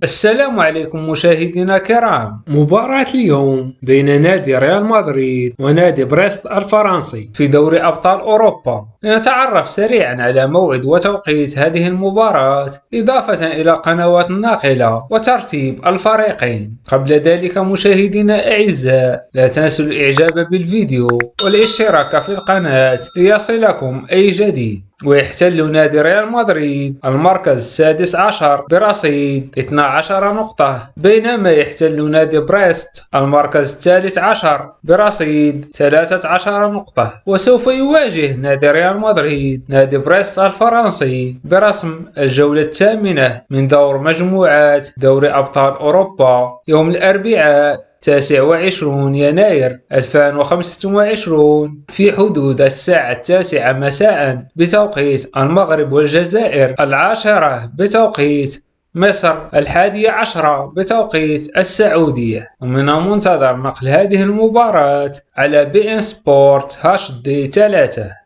السلام عليكم مشاهدينا الكرام. مباراة اليوم بين نادي ريال مدريد ونادي بريست الفرنسي في دوري أبطال أوروبا. لنتعرف سريعا على موعد وتوقيت هذه المباراة إضافة إلى قنوات الناقلة وترتيب الفريقين. قبل ذلك مشاهدينا الأعزاء، لا تنسوا الإعجاب بالفيديو والاشتراك في القناة ليصلكم أي جديد. ويحتل نادي ريال مدريد المركز السادس عشر برصيد 12 نقطة، بينما يحتل نادي بريست المركز الثالث عشر برصيد 13 نقطة. وسوف يواجه نادي ريال مدريد نادي بريست الفرنسي برسم الجولة الثامنة من دور مجموعات دوري أبطال أوروبا يوم الأربعاء 29 يناير 2025 في حدود الساعة 9 مساء بتوقيت المغرب والجزائر، 10 بتوقيت مصر، 11 بتوقيت السعودية. ومن المنتظر نقل هذه المباراة على بي إن سبورت HD 3.